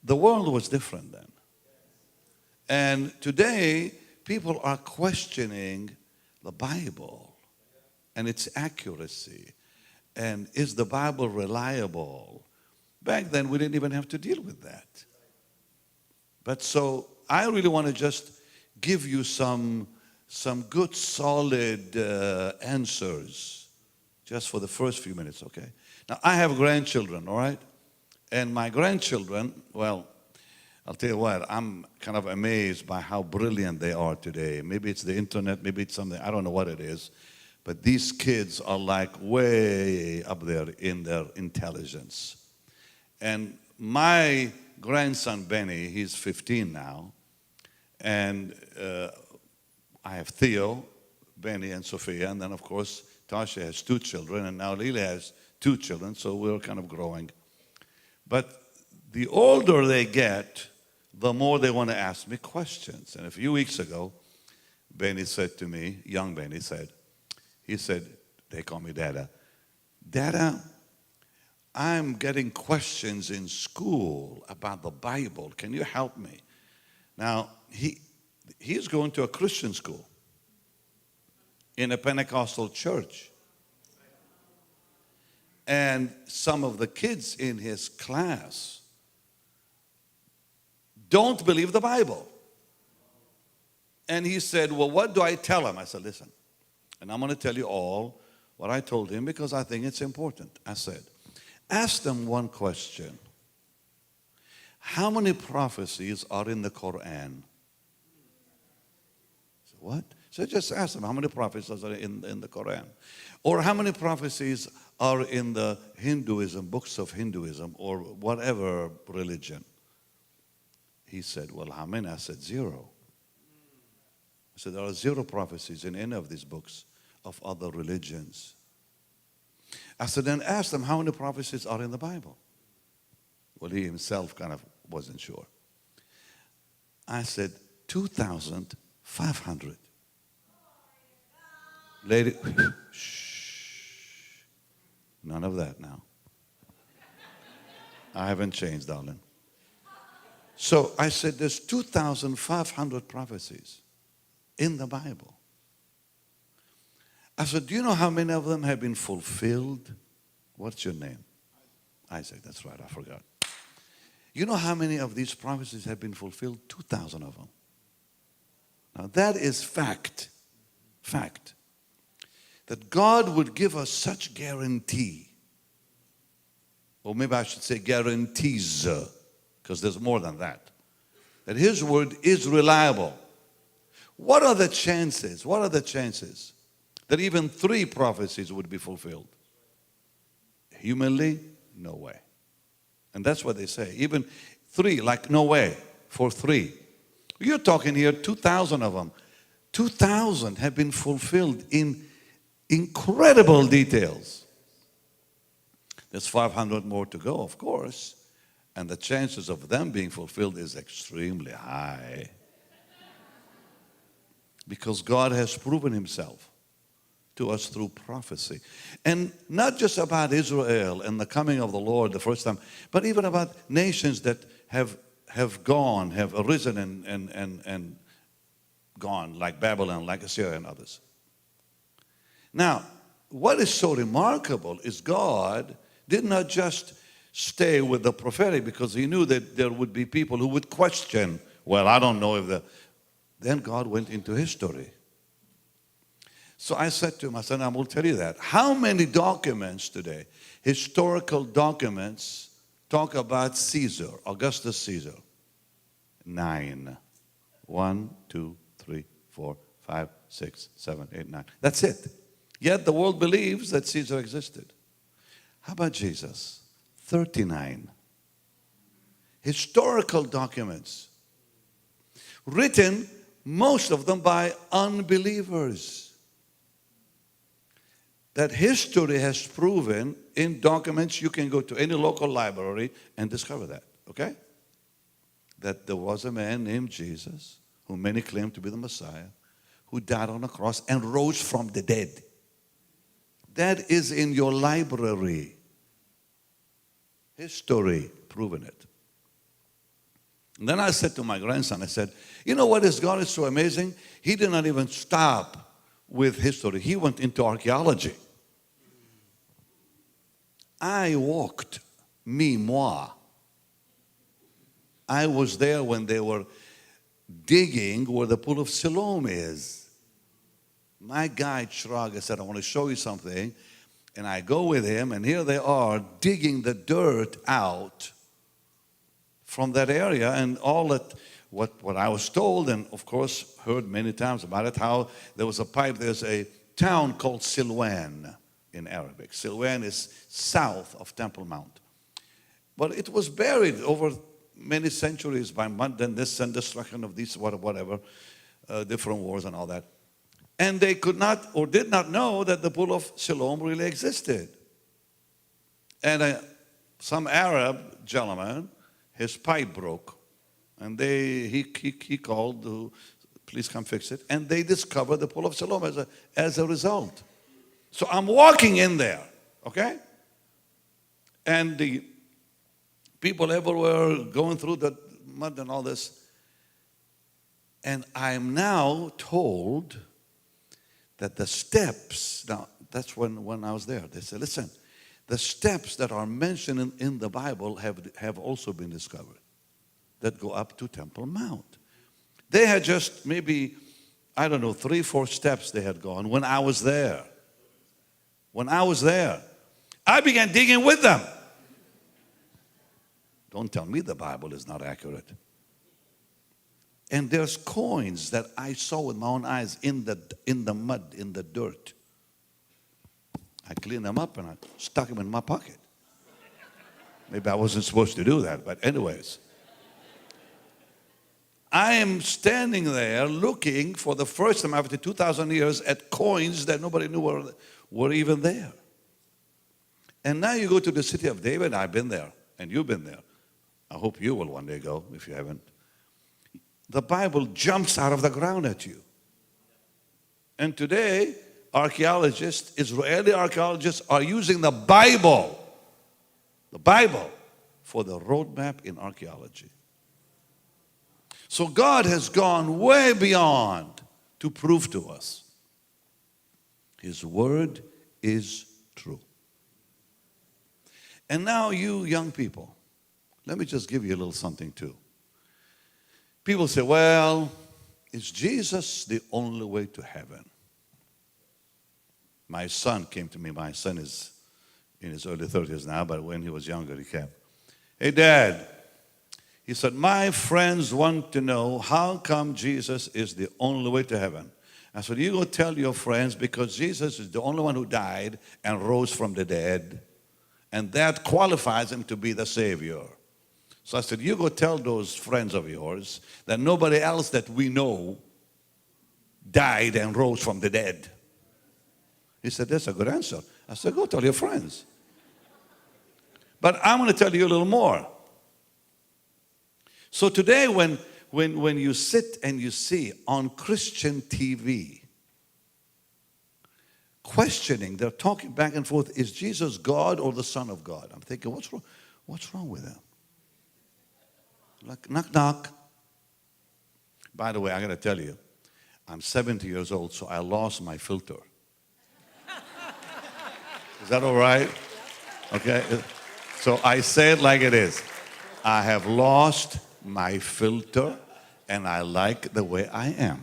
The world was different then. And today, people are questioning the Bible and its accuracy. And is the Bible reliable? Back then, we didn't even have to deal with that. But so I really want to just give you some good, solid answers just for the first few minutes, okay? Now, I have grandchildren, all right? And my grandchildren, well, I'll tell you what, I'm kind of amazed by how brilliant they are today. Maybe it's the internet, maybe it's something, I don't know what it is. But these kids are like way up there in their intelligence. And my grandson, Benny, he's 15 now. And I have Theo, Benny, and Sophia. And then, of course, Tasha has 2 children. And now Lila has 2 children. So we're kind of growing. But the older they get, the more they want to ask me questions. And a few weeks ago, Benny said to me, young Benny said, they call me Dada. Dada, I'm getting questions in school about the Bible. Can you help me? Now, he's going to a Christian school in a Pentecostal church. And some of the kids in his class don't believe the Bible. And he said, well, what do I tell him? I said, listen, and I'm going to tell you all what I told him because I think it's important. I said, ask them one question. How many prophecies are in the Quran? I said, what? So just ask them, how many prophecies are in the Quran? Or how many prophecies are in the Hinduism, books of Hinduism, or whatever religion? He said, well, how many? I said, 0. I said, there are 0 prophecies in any of these books of other religions. I said, then ask them how many prophecies are in the Bible. Well, he himself kind of wasn't sure. I said, 2,500. Lady, shh. None of that now. I haven't changed, darling. So I said, there's 2,500 prophecies in the Bible. I said, do you know how many of them have been fulfilled? What's your name? Isaac, that's right, I forgot. You know how many of these prophecies have been fulfilled? 2,000 of them. Now that is fact. Fact. That God would give us such guarantee. Or maybe I should say guarantees, because there's more than that. That His word is reliable. What are the chances? What are the chances that even 3 prophecies would be fulfilled? Humanly, no way. And that's what they say. Even 3, like no way for 3. You're talking here 2,000 of them. 2,000 have been fulfilled in incredible details. There's 500 more to go, of course. And the chances of them being fulfilled is extremely high. Because God has proven Himself to us through prophecy. And not just about Israel and the coming of the Lord the first time, but even about nations that have gone, have arisen and gone, like Babylon, like Assyria and others. Now, what is so remarkable is God did not just stay with the prophetic because He knew that there would be people who would question, well, I don't know if the... Then God went into history. So I said to him, I said, I will tell you that. How many documents today, historical documents, talk about Caesar, Augustus Caesar? 9. 1, 2, 3, 4, 5, 6, 7, 8, 9. That's it. Yet the world believes that Caesar existed. How about Jesus? 39. Historical documents. Written, most of them by unbelievers. That history has proven in documents, you can go to any local library and discover that, okay? That there was a man named Jesus, who many claim to be the Messiah, who died on a cross and rose from the dead. That is in your library. History proven it. And then I said to my grandson, I said, you know what is God is so amazing? He did not even stop with history. He went into archaeology. I walked, moi. I was there when they were digging where the pool of Siloam is. My guide, Shrag, I said, I want to show you something. And I go with him, and here they are digging the dirt out from that area, and all that, what I was told, and of course heard many times about it, how there was a pipe. There's a town called Silwan in Arabic. Silwan is south of Temple Mount. But it was buried over many centuries by mud and this and destruction of these, whatever, different wars and all that. And they could not or did not know that the pool of Siloam really existed. And some Arab gentleman, his pipe broke. And he called, please come fix it. And they discovered the pool of Siloam as a result. So I'm walking in there, okay? And the people everywhere going through the mud and all this. And I'm now told that the steps, now that's when I was there, they said, listen, the steps that are mentioned in the Bible have also been discovered that go up to Temple Mount. They had just maybe, I don't know, 3-4 steps they had gone when I was there. When I was there, I began digging with them. Don't tell me the Bible is not accurate. And there's coins that I saw with my own eyes in the mud, in the dirt. I cleaned them up and I stuck them in my pocket. Maybe I wasn't supposed to do that, but anyways. I am standing there looking for the first time after 2,000 years at coins that nobody knew were even there. And now you go to the city of David. I've been there, and you've been there. I hope you will one day go if you haven't. The Bible jumps out of the ground at you. And today, archaeologists, Israeli archaeologists, are using the Bible for the roadmap in archaeology. So God has gone way beyond to prove to us His word is true. And now you young people, let me just give you a little something too. People say, well, is Jesus the only way to heaven? My son came to me. My son is in his early 30s now, but when he was younger, he came. Hey, Dad. He said, my friends want to know how come Jesus is the only way to heaven. I said, you go tell your friends because Jesus is the only one who died and rose from the dead. And that qualifies him to be the Savior. So I said, you go tell those friends of yours that nobody else that we know died and rose from the dead. He said, that's a good answer. I said, go tell your friends. But I'm going to tell you a little more. So today when you sit and you see on Christian TV, questioning, they're talking back and forth, is Jesus God or the Son of God? I'm thinking, what's wrong with them? Like, knock, knock. By the way, I got to tell you, I'm 70 years old, so I lost my filter. Is that all right? Okay. So I say it like it is. I have lost my filter, and I like the way I am.